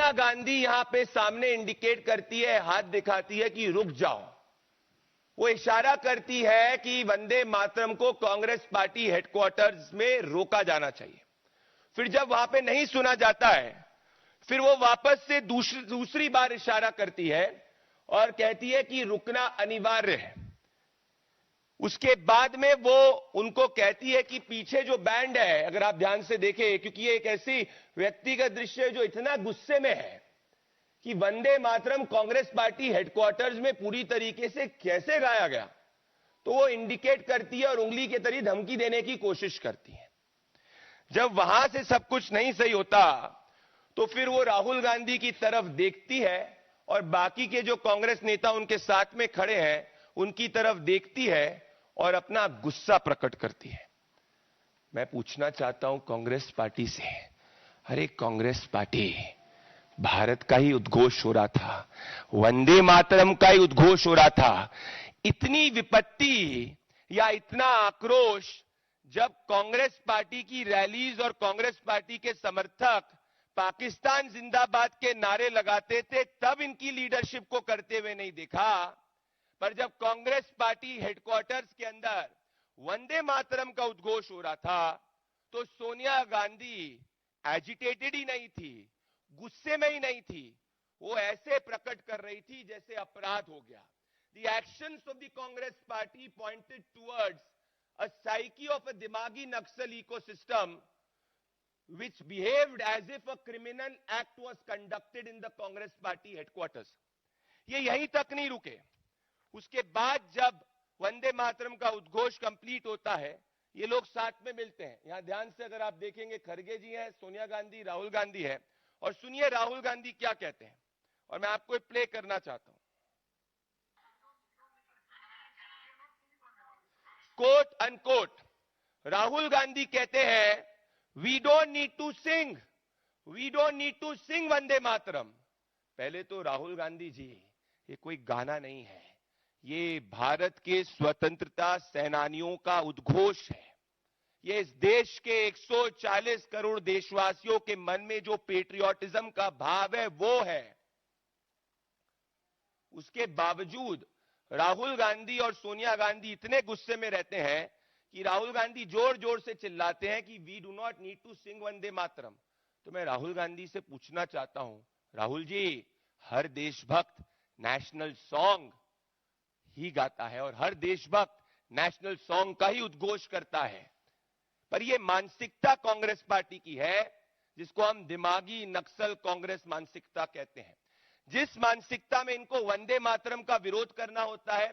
सोनिया गांधी यहां पे सामने इंडिकेट करती है, हाथ दिखाती है कि रुक जाओ। वो इशारा करती है कि वंदे मातरम को कांग्रेस पार्टी हेडक्वार्टर्स में रोका जाना चाहिए। फिर जब वहां पे नहीं सुना जाता है, फिर वो वापस से दूसरी बार इशारा करती है और कहती है कि रुकना अनिवार्य है। उसके बाद में वो उनको कहती है कि पीछे जो बैंड है, अगर आप ध्यान से देखें, क्योंकि ये एक ऐसी व्यक्ति का दृश्य है जो इतना गुस्से में है कि वंदे मातरम कांग्रेस पार्टी हेडक्वार्टर्स में पूरी तरीके से कैसे गाया गया, तो वो इंडिकेट करती है और उंगली के तरीके धमकी देने की कोशिश करती है। जब वहां से सब कुछ नहीं सही होता, तो फिर वो राहुल गांधी की तरफ देखती है और बाकी के जो कांग्रेस नेता उनके साथ में खड़े हैं उनकी तरफ देखती है और अपना गुस्सा प्रकट करती है। मैं पूछना चाहता हूं कांग्रेस पार्टी से, अरे कांग्रेस पार्टी, भारत का ही उद्घोष हो रहा था, वंदे मातरम का ही उद्घोष हो रहा था। इतनी विपत्ति या इतना आक्रोश जब कांग्रेस पार्टी की रैलीज और कांग्रेस पार्टी के समर्थक पाकिस्तान जिंदाबाद के नारे लगाते थे, तब इनकी लीडरशिप को करते हुए नहीं देखा। पर जब कांग्रेस पार्टी हेडक्वार्टर्स के अंदर वंदे मातरम का उद्घोष हो रहा था, तो सोनिया गांधी एजिटेटेड ही नहीं थी, गुस्से में ही नहीं थी। वो ऐसे प्रकट कर रही थी जैसे अपराध हो गया। The actions of the Congress party pointed towards a psyche of a dimagi Naxal ecosystem which behaved as if a criminal act was conducted in the Congress party headquarters. ये यहीं तक नहीं रुके। उसके बाद जब वंदे मातरम का उद्घोष कंप्लीट होता है, ये लोग साथ में मिलते हैं। यहां ध्यान से अगर आप देखेंगे, खड़गे जी हैं, सोनिया गांधी, राहुल गांधी है, और सुनिए राहुल गांधी क्या कहते हैं। और मैं आपको प्ले करना चाहता हूं। कोट अनकोट राहुल गांधी कहते हैं, we don't need to sing Vande Mataram. पहले तो राहुल गांधी जी, ये कोई गाना नहीं है, ये भारत के स्वतंत्रता सेनानियों का उद्घोष है। ये इस देश के 140 करोड़ देशवासियों के मन में जो पेट्रियोटिज्म का भाव है वो है। उसके बावजूद राहुल गांधी और सोनिया गांधी इतने गुस्से में रहते हैं कि राहुल गांधी जोर जोर से चिल्लाते हैं कि we do not need to sing Vande Mataram. तो मैं राहुल गांधी से पूछना चाहता हूं, राहुल जी, हर देशभक्त नेशनल सॉन्ग ही गाता है और हर देशभक्त नेशनल सॉन्ग का ही उद्घोष करता है, पर यह मानसिकता कांग्रेस पार्टी की है जिसको हम दिमागी नक्सल कांग्रेस मानसिकता कहते हैं। जिस मानसिकता में इनको वंदे मातरम का विरोध करना होता है,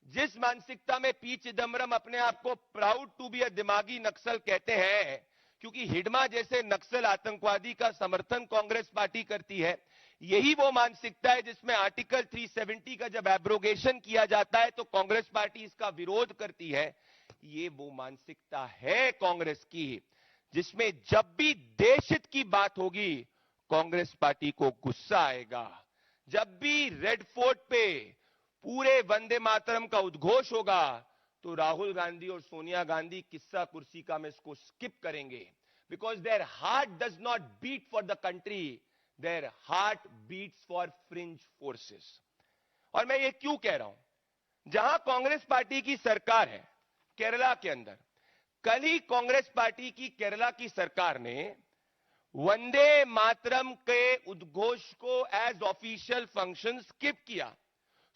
जिस मानसिकता में पी चिदम्बरम अपने आप को प्राउड टू बी अ दिमागी नक्सल कहते हैं, क्योंकि हिडमा जैसे नक्सल आतंकवादी का समर्थन कांग्रेस पार्टी करती है, यही वो मानसिकता है जिसमें आर्टिकल 370 का जब एब्रोगेशन किया जाता है तो कांग्रेस पार्टी इसका विरोध करती है। ये वो मानसिकता है कांग्रेस की जिसमें जब भी देश हित की बात होगी कांग्रेस पार्टी को गुस्सा आएगा। जब भी रेड फोर्ट पे पूरे वंदे मातरम का उद्घोष होगा तो राहुल गांधी और सोनिया गांधी किस्सा कुर्सी का में इसको स्किप करेंगे, because their heart does not beat for the country, their heart beats for fringe forces. और मैं ये क्यों कह रहा हूं, जहां कांग्रेस पार्टी की सरकार है केरला के अंदर, कल ही कांग्रेस पार्टी की केरला की सरकार ने वंदे मातरम के उद्घोष को एज ऑफिशियल फंक्शन स्किप किया।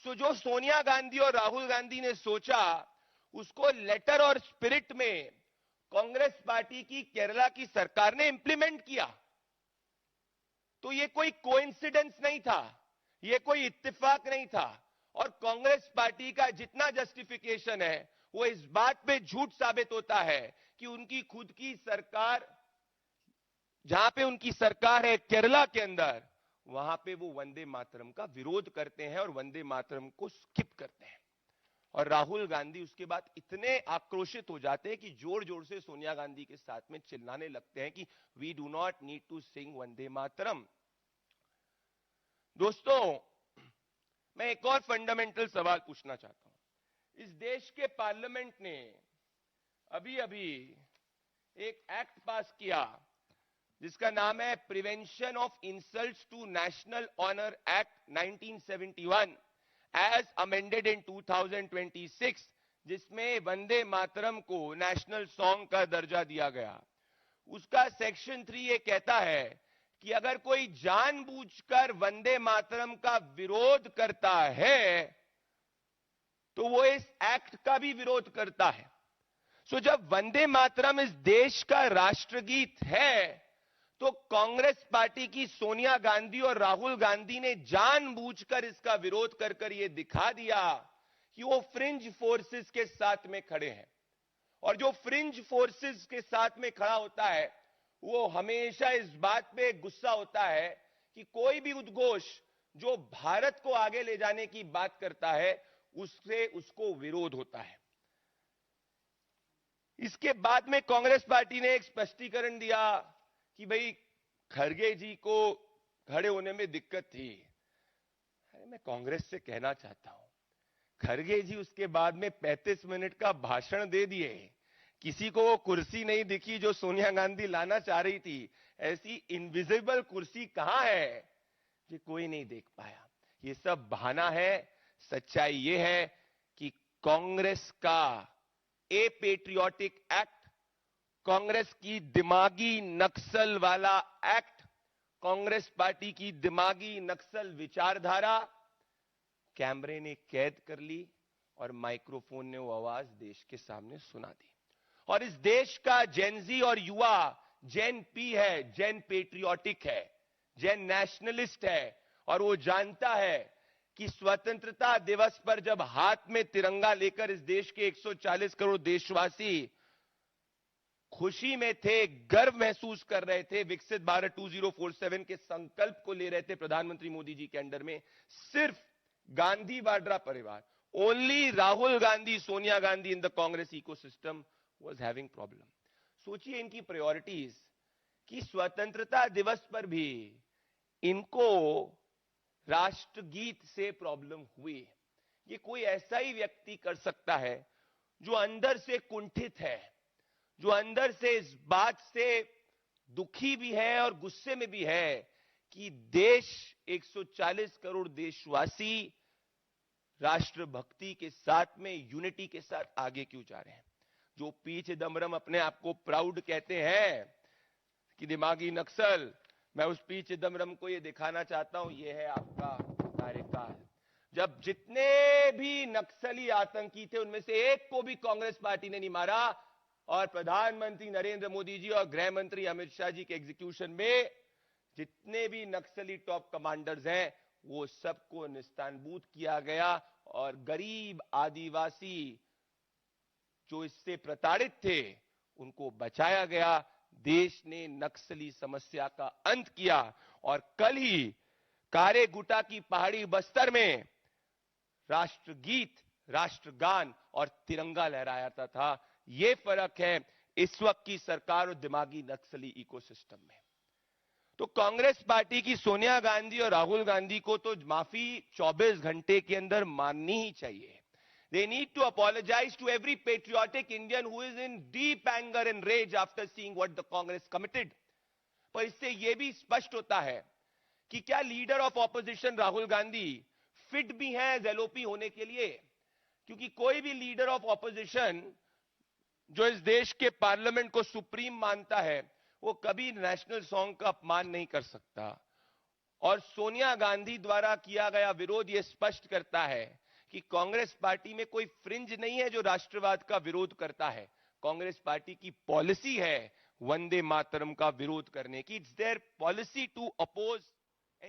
सो जो सोनिया गांधी और राहुल गांधी ने सोचा उसको लेटर और स्पिरिट में कांग्रेस पार्टी की केरला की सरकार ने इंप्लीमेंट किया। तो ये कोई कोइंसिडेंस नहीं था, ये कोई इत्तेफाक नहीं था। और कांग्रेस पार्टी का जितना जस्टिफिकेशन है वो इस बात पे झूठ साबित होता है कि उनकी खुद की सरकार, जहां पे उनकी सरकार है केरला के अंदर, वहां पे वो वंदे मातरम का विरोध करते हैं और वंदे मातरम को स्किप करते हैं। और राहुल गांधी उसके बाद इतने आक्रोशित हो जाते हैं कि जोर जोर से सोनिया गांधी के साथ में चिल्लाने लगते हैं कि we do not need to sing Vande Mataram. दोस्तों, मैं एक और फंडामेंटल सवाल पूछना चाहता हूं। इस देश के पार्लियामेंट ने अभी अभी एक एक्ट पास किया जिसका नाम है prevention of insults to national honour act 1971 as amended in 2026, जिसमें वंदे मातरम को नेशनल सॉन्ग का दर्जा दिया गया। उसका सेक्शन 3 ये कहता है कि अगर कोई जानबूझकर वंदे मातरम का विरोध करता है तो वो इस एक्ट का भी विरोध करता है। सो जब वंदे मातरम इस देश का राष्ट्रगीत है तो कांग्रेस पार्टी की सोनिया गांधी और राहुल गांधी ने जानबूझकर इसका विरोध कर कर यह दिखा दिया कि वो फ्रिंज फोर्सेस के साथ में खड़े हैं। और जो फ्रिंज फोर्सेस के साथ में खड़ा होता है वो हमेशा इस बात पे गुस्सा होता है कि कोई भी उद्घोष जो भारत को आगे ले जाने की बात करता है उससे उसको विरोध होता है। इसके बाद में कांग्रेस पार्टी ने एक स्पष्टीकरण दिया कि भाई खरगे जी को खड़े होने में दिक्कत थी। अरे मैं कांग्रेस से कहना चाहता हूं, खरगे जी उसके बाद में 35 मिनट का भाषण दे दिए, किसी को वो कुर्सी नहीं दिखी जो सोनिया गांधी लाना चाह रही थी। ऐसी इनविजिबल कुर्सी कहां है ये कोई नहीं देख पाया। ये सब बहाना है। सच्चाई ये है कि कांग्रेस का ए पेट्रियोटिक एक्ट, कांग्रेस की दिमागी नक्सल वाला एक्ट, कांग्रेस पार्टी की दिमागी नक्सल विचारधारा कैमरे ने कैद कर ली और माइक्रोफोन ने वो आवाज देश के सामने सुना दी। और इस देश का जेनजी और युवा जेन पी है, जेन पेट्रियोटिक है, जेन नेशनलिस्ट है और वो जानता है कि स्वतंत्रता दिवस पर जब हाथ में तिरंगा लेकर इस देश के 140 करोड़ देशवासी खुशी में थे, गर्व महसूस कर रहे थे, विकसित भारत 2047 के संकल्प को ले रहे थे प्रधानमंत्री मोदी जी के अंडर में, सिर्फ गांधी वाड्रा परिवार, only Rahul Gandhi, Sonia Gandhi in the Congress ecosystem was having problem. सोचिए इनकी प्रायोरिटीज कि स्वतंत्रता दिवस पर भी इनको राष्ट्रगीत से प्रॉब्लम हुई। ये कोई ऐसा ही व्यक्ति कर सकता है जो अंदर से कुंठित है, जो अंदर से इस बात से दुखी भी है और गुस्से में भी है कि देश 140 करोड़ देशवासी राष्ट्रभक्ति के साथ में, यूनिटी के साथ आगे क्यों जा रहे हैं। जो पी चिदम्बरम अपने आप को प्राउड कहते हैं कि दिमागी नक्सल, मैं उस पी चिदम्बरम को ये दिखाना चाहता हूं, ये है आपका कार्यकाल। जब जितने भी नक्सली आतंकी थे उनमें से एक को भी कांग्रेस पार्टी ने नहीं मारा और प्रधानमंत्री नरेंद्र मोदी जी और गृह मंत्री अमित शाह जी के एग्जीक्यूशन में जितने भी नक्सली टॉप कमांडर्स हैं वो सबको निस्तानबूद किया गया और गरीब आदिवासी जो इससे प्रताड़ित थे उनको बचाया गया। देश ने नक्सली समस्या का अंत किया और कल ही कारेगुटा की पहाड़ी बस्तर में राष्ट्रगीत, राष्ट्रगान और तिरंगा लहराया था। यह फर्क है इस वक्त की सरकार और दिमागी नक्सली इकोसिस्टम में। तो कांग्रेस पार्टी की सोनिया गांधी और राहुल गांधी को तो माफी 24 घंटे के अंदर माननी ही चाहिए। They need to apologize to every patriotic Indian who is in deep anger and rage after seeing what the Congress committed. पर इससे यह भी स्पष्ट होता है कि क्या leader of opposition Rahul Gandhi fit भी हैं एलओपी होने के लिए, क्योंकि कोई भी लीडर ऑफ ऑपोजिशन जो इस देश के पार्लियामेंट को सुप्रीम मानता है वो कभी नेशनल सॉन्ग का अपमान नहीं कर सकता। और सोनिया गांधी द्वारा किया गया विरोध यह स्पष्ट करता है कि कांग्रेस पार्टी में कोई फ्रिंज नहीं है जो राष्ट्रवाद का विरोध करता है। कांग्रेस पार्टी की पॉलिसी है वंदे मातरम का विरोध करने की। It's their policy to oppose.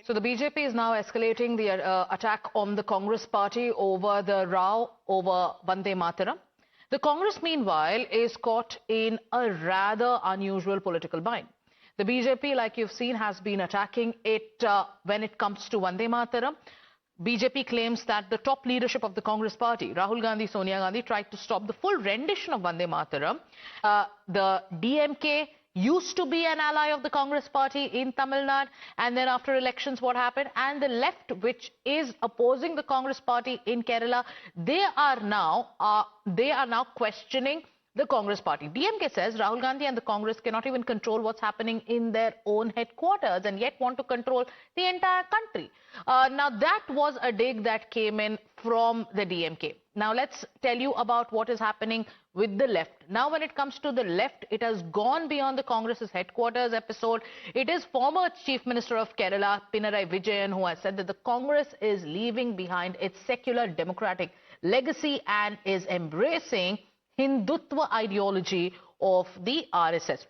So the BJP is now escalating the attack on the Congress party over the row over Vande Mataram. The Congress, meanwhile, is caught in a rather unusual political bind. The BJP, like you've seen, has been attacking it when it comes to Vande Mataram. BJP claims that the top leadership of the Congress party, Rahul Gandhi, Sonia Gandhi, tried to stop the full rendition of Vande Mataram. The DMK used to be an ally of the Congress party in Tamil Nadu, and then after elections what happened? And the left, which is opposing the Congress party in Kerala, they are now questioning the Congress party. DMK says Rahul Gandhi and the Congress cannot even control what's happening in their own headquarters and yet want to control the entire country. Now, that was a dig that came in from the DMK. Now, let's tell you about what is happening with the left. Now, when it comes to the left, it has gone beyond the Congress's headquarters episode. It is former Chief Minister of Kerala, Pinarayi Vijayan, who has said that the Congress is leaving behind its secular democratic legacy and is embracing Hindutva ideology of the RSS.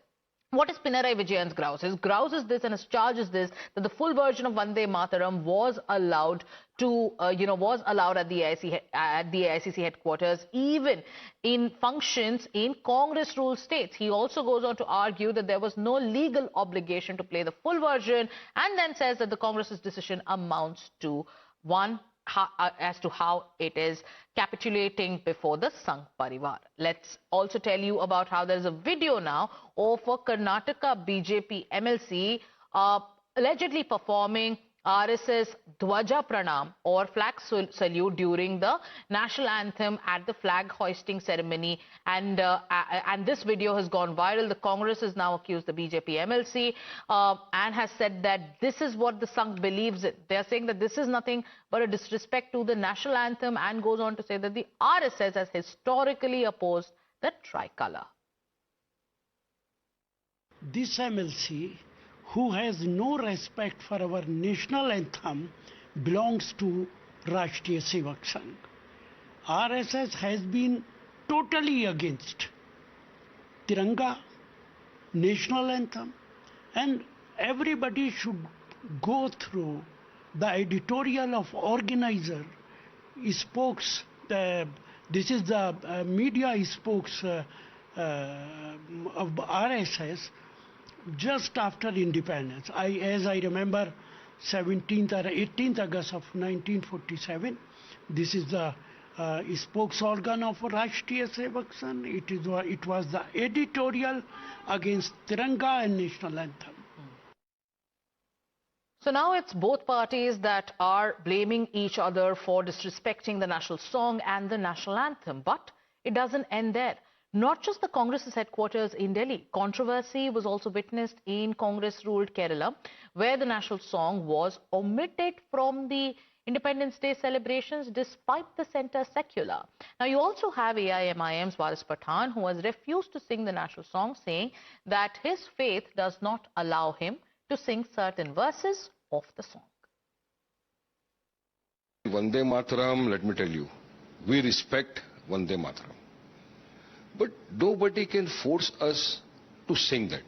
What is Pinarayi Vijayan's grouse? His grouse is this, and his charge is this, that the full version of Vande Mataram was allowed to, was allowed at the AICC headquarters, even in functions in Congress-ruled states. He also goes on to argue that there was no legal obligation to play the full version, and then says that the Congress's decision amounts to as to how it is capitulating before the Sangh Parivar. Let's also tell you about how there is a video now of a Karnataka BJP MLC allegedly performing RSS Dwaja Pranam or flag salute during the national anthem at the flag hoisting ceremony, and this video has gone viral. The Congress has now accused the BJP MLC and has said that this is what the Sangh believes in. They are saying that this is nothing but a disrespect to the national anthem, and goes on to say that the RSS has historically opposed the tricolour. This MLC, who has no respect for our national anthem, belongs to Rashtriya Sevak Sangh. RSS has been totally against Tiranga, national anthem, and everybody should go through the editorial of organizer, this is the media spokes of RSS, just after independence. As I remember, 17th or 18th August of 1947, this is the spokes organ of Rashtriya Sevak Sangh. It was the editorial against Tiranga and national anthem. So now it's both parties that are blaming each other for disrespecting the national song and the national anthem. But it doesn't end there. Not just the Congress's headquarters in Delhi. Controversy was also witnessed in Congress-ruled Kerala, where the national song was omitted from the Independence Day celebrations despite the centre secular. Now, you also have AIMIM's Waris Pathan, who has refused to sing the national song, saying that his faith does not allow him to sing certain verses of the song. Vande Mataram, let me tell you, we respect Vande Mataram. But nobody can force us to sing that.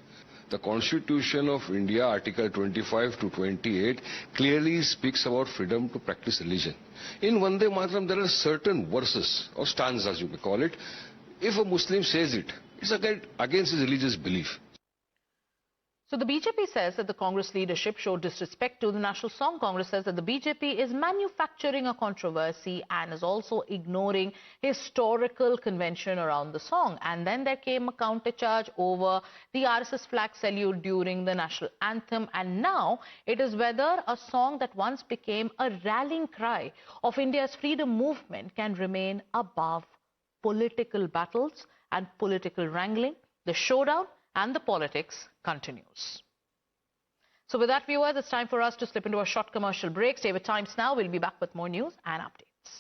The Constitution of India, Article 25 to 28, clearly speaks about freedom to practice religion. In Vande Mataram, there are certain verses, or stanzas you may call it. If a Muslim says it, it's against his religious belief. So the BJP says that the Congress leadership showed disrespect to the national song. Congress says that the BJP is manufacturing a controversy and is also ignoring historical convention around the song. And then there came a countercharge over the RSS flag salute during the national anthem. And now it is whether a song that once became a rallying cry of India's freedom movement can remain above political battles and political wrangling. The showdown and the politics continues. So with that, viewers, it's time for us to slip into a short commercial break. Stay with Times Now. We'll be back with more news and updates.